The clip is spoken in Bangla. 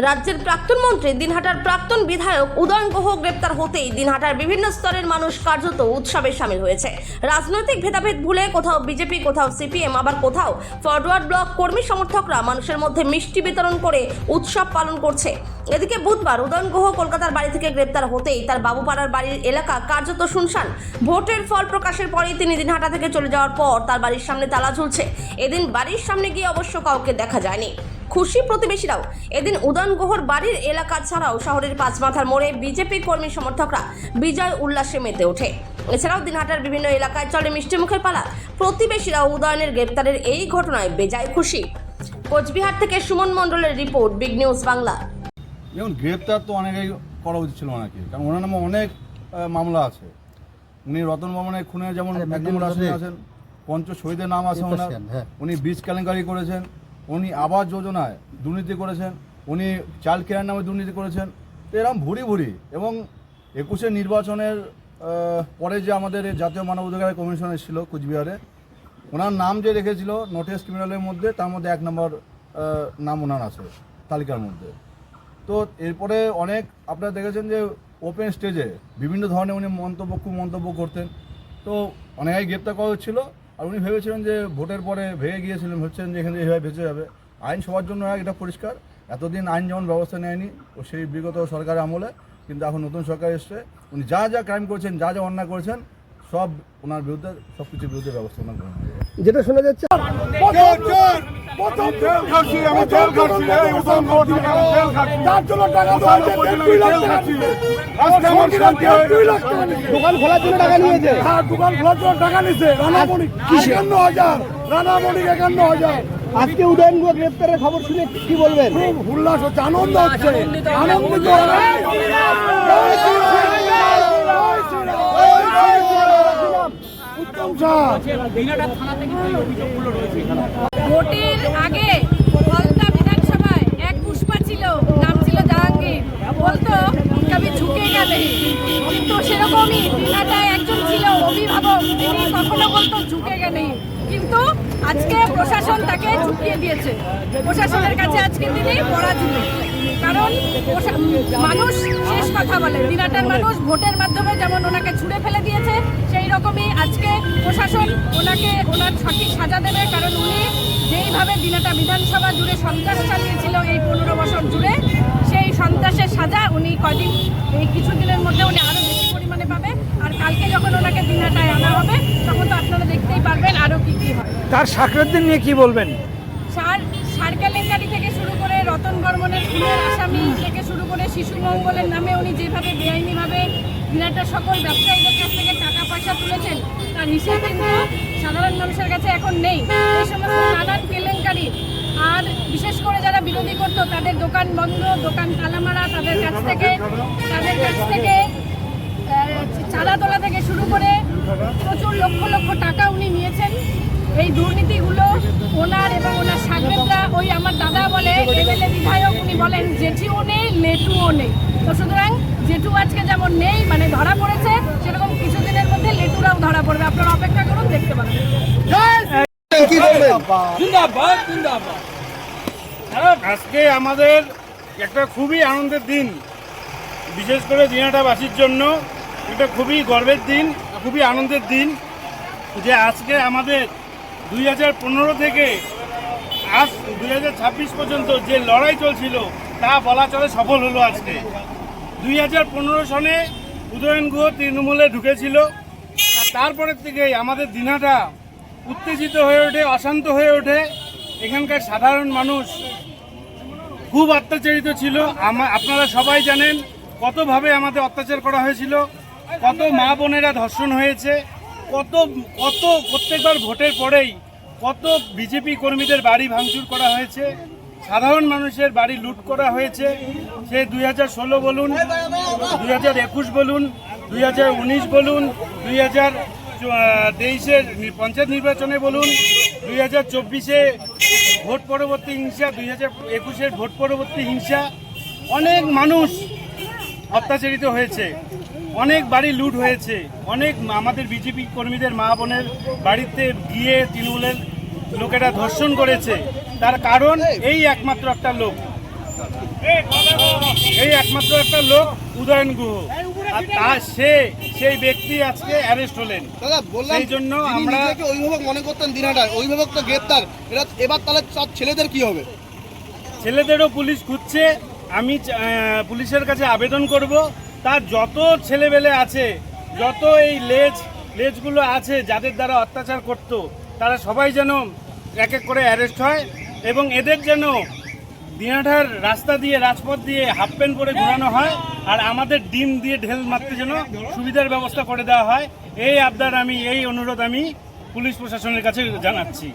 রাজ্যের প্রাক্তন মন্ত্রী দিনহাটার প্রাক্তন বিধায়ক উদয়ন গুহ গ্রেপ্তার হতেই দিনহাটার বিভিন্ন স্তরের মানুষ কার্যত উৎসবে সামিল হয়েছে। রাজনৈতিক ভেদাভেদ ভুলে কোথাও বিজেপি, কোথাও সিপিএম, আবার কোথাও ফরওয়ার্ড ব্লক কর্মী সমর্থকরা মানুষের মধ্যে মিষ্টি বিতরণ করে উৎসব পালন করছে। এদিকে বুধবার উদয়ন গুহ কলকাতার বাড়ি থেকে গ্রেপ্তার হতেই তার বাবুপাড়ার বাড়ির এলাকা কার্যত শুনশান। ভোটের ফল প্রকাশের পরেই তিনি দিনহাটা থেকে চলে যাওয়ার পর তার বাড়ির সামনে তালা ঝুলছে। এদিন বাড়ির সামনে গিয়ে অবশ্য কাউকে দেখা যায়নি। খুশি প্রতিবেশীরাও। এদিন উদয়ন গুহর বাড়ির এলাকা ছাড়াও শহরের পাঁচমাথার মোড়ে বিজেপি কর্মী সমর্থকরা বিজয় উল্লাসে মেতে ওঠে। এছাড়াও দিনহাটার বিভিন্ন এলাকায় চলে মিষ্টি মুখের পালা। প্রতিবেশীরাও উদয়নের গ্রেপ্তারের এই ঘটনায় বেজায় খুশি। কোচবিহার থেকে সুমন মণ্ডলের রিপোর্ট, বিগ নিউজ বাংলা। যেমন গ্রেপ্তার তো অনেকেই করা উচিত ছিল ওনাকে, কারণ ওনার নামে অনেক মামলা আছে। উনি রতন বর্মনের খুনে যেমন এক নম্বর আসামি আছেন, পঞ্চ শহীদের নাম আছে ওনার। উনি বীজ কেলেঙ্কারি করেছেন, উনি আবাস যোজনায় দুর্নীতি করেছেন, উনি চাইল্ড কেয়ার নামে দুর্নীতি করেছেন। তো এরকম ভুরি ভুরি। এবং 21-এর নির্বাচনের পরে যে আমাদের জাতীয় মানবাধিকার কমিশন এসেছিল কোচবিহারে, ওনার নাম যে রেখেছিল নোটিস ক্রিমিনালের মধ্যে, তার মধ্যে 1 নম্বর নাম ওনার আছে তালিকার মধ্যে। তো এরপরে অনেক আপনারা দেখেছেন যে ওপেন স্টেজে বিভিন্ন ধরনের উনি মন্তব্য করতেন। তো অনেকেই গ্রেপ্তার করা হচ্ছিল। আর উনি ভেবেছিলেন যে ভোটের পরে ভেঙে গিয়েছিলেন, ভাবছেন যে এখানে এইভাবে বেঁচে যাবে। আইন সবার জন্য এটা পরিষ্কার। এতদিন আইন যেমন ব্যবস্থা নেয়নি ও সেই বিগত সরকারের আমলে, কিন্তু এখন নতুন সরকার এসছে। উনি যা যা ক্রাইম করেছেন, যা যা অন্যায় করেছেন, সব ওনার বিরুদ্ধে, সব কিছুর বিরুদ্ধে ব্যবস্থা ওনার গ্রহণ হবে। যেটা শোনা যাচ্ছে দোকান খোলার জন্য টাকা নিয়েছে। দোকান খোলার জন্য টাকা নিয়েছে রানামণি 51,000, রানামণি 51,000। আজকে উদয়ন গুহ গ্রেপ্তারের খবর শুনে কি বলবেন? খুব উল্লাস হচ্ছে, আনন্দ হচ্ছে, আনন্দিত। উত্তম স্যার, ভোটের আগে ফলতা বিধানসভায় এক পুষ্পা ছিল, নাম ছিল জাহাঙ্গীর, বলতো কবি ঝুঁকে গেলে। কিন্তু সেরকমই দিনহাটায় একজন ছিল অভিভাবক, তিনি কখনো বলতো ঝুঁকে গেলে। কিন্তু আজকে প্রশাসন তাকে ঝুঁকিয়ে দিয়েছে। প্রশাসনের কাছে আজকে তিনি পরাজিত। কারণ মানুষ শেষ কথা বলে। দিনহাটার মানুষ ভোটের মাধ্যমে যেমন ওনাকে ছুঁড়ে ফেলে দিয়েছে, সেই রকমই আজকে প্রশাসন ওনার সঠিক সাজা দেবে। কারণ উনি যেইভাবে দিনহাটা বিধানসভা জুড়ে সন্ত্রাস চালিয়েছিল এই 15 বছর জুড়ে, সেই সন্ত্রাসের সাজা উনি এই কিছুদিনের মধ্যে উনি আরও বেশি পরিমাণে পাবে। আর কালকে যখন ওনাকে দিনহাটায় আনা হবে, তখন তো আপনারা দেখতেই পারবেন আরও কী কী হয়। তার সাক্ষাৎদের নিয়ে কি বলবেন? সার কেলেঙ্কারি থেকে শুরু করে রতন বর্মনের খুনের আসামি থেকে শুরু করে শিশু মঙ্গলের নামে উনি যেভাবে বেআইনিভাবে দিনহাটার সকল ব্যবসায়ীদের কাছ থেকে টাকা পয়সা তুলেছেন, তার হিসেব কিন্তু সাধারণ মানুষের কাছে এখন নেই। এই সমস্ত নানান কেলেঙ্কারি, আর বিশেষ করে যারা বিরোধী করতো তাদের দোকান বন্ধ, দোকান তালামারা, তাদের কাছ থেকে চাঁদা তোলা থেকে শুরু করে প্রচুর লক্ষ লক্ষ টাকা উনি নিয়েছেন। এই দুর্নীতিগুলো ওনার এবং ওনার সাগরেদরা, ওই আমার দাদা বলে এমএলএ বিধায়ক, উনি বলেন জেঠিও নেই, লেটুও নেই। তো সুতরাং জেঠু আজকে যেমন নেই, মানে ধরা পড়েছে, সেরকম কিছুদিনের মধ্যে লেটুরাও ধরা পড়বে। আপনারা অপেক্ষা করুন, দেখতে পাবেন। আজকে আমাদের একটা খুবই আনন্দের দিন, বিশেষ করে দিনহাটাবাসীর জন্য এটা খুবই গর্বের দিন, খুবই আনন্দের দিন যে আজকে আমাদের 2015 থেকে আজ 2026 পর্যন্ত যে লড়াই চলছিল তা বলা চলে সফল হলো। আজকে 2015 সনে উদয়ন গুহ তৃণমূলে ঢুকেছিল, আর তারপরের থেকেই আমাদের দিনহাটা উত্তেজিত হয়ে ওঠে, অশান্ত হয়ে ওঠে। এখানকার সাধারণ মানুষ খুব অত্যাচারিত ছিল। আপনারা সবাই জানেন কতভাবে আমাদের অত্যাচার করা হয়েছিল, কত মা বোনেরা ধর্ষণ হয়েছে, কত প্রত্যেকবার ভোটের পরেই কত বিজেপি কর্মীদের বাড়ি ভাঙচুর করা হয়েছে, সাধারণ মানুষের বাড়ি লুট করা হয়েছে। সে 2016 বলুন, 2021 বলুন, 2019 বলুন, 2023-এর পঞ্চায়েত নির্বাচনে বলুন, 2024-এ ভোট পরবর্তী হিংসা, 2021-এর ভোট পরবর্তী হিংসা। অনেক মানুষ অত্যাচারিত হয়েছে, অনেক বাড়ি লুট হয়েছে, অনেক আমাদের বিজেপি কর্মীদের মা বোনের বাড়িতে গিয়ে তৃণমূলের লোকেরা ধর্ষণ করেছে। তার কারণ এই একমাত্র একটা লোক, এই একমাত্র একটা লোক উদয়ন গুহ, আর তার সেই ব্যক্তি আজকে অ্যারেস্ট হলেন। দাদা বললাম সেই জন্য যিনি আমরা নিজেকে অভিভাবক মনে করতেন দিনহাটার, অভিভাবক তো গ্রেপ্তার, এবার তাহলে তার ছেলেদের কি হবে? ছেলেদেরও পুলিশ খুঁজছে। আমি পুলিশের কাছে আবেদন করব, তার যত ছেলেবেলে আছে, যত এই লেজগুলো আছে যাদের দ্বারা অত্যাচার করত, তারা সবাই যেন এক এক করে অ্যারেস্ট হয় এবং এদের যেন দিনাটার রাস্তা দিয়ে, রাজপথ দিয়ে হাফ প্যান্ট পরে ঘোরানো হয়, আর আমাদের ডিম দিয়ে ঢেল মারতে যেন সুবিধার ব্যবস্থা করে দেওয়া হয়। এই আবদার আমি, এই অনুরোধ আমি পুলিশ প্রশাসনের কাছে জানাচ্ছি।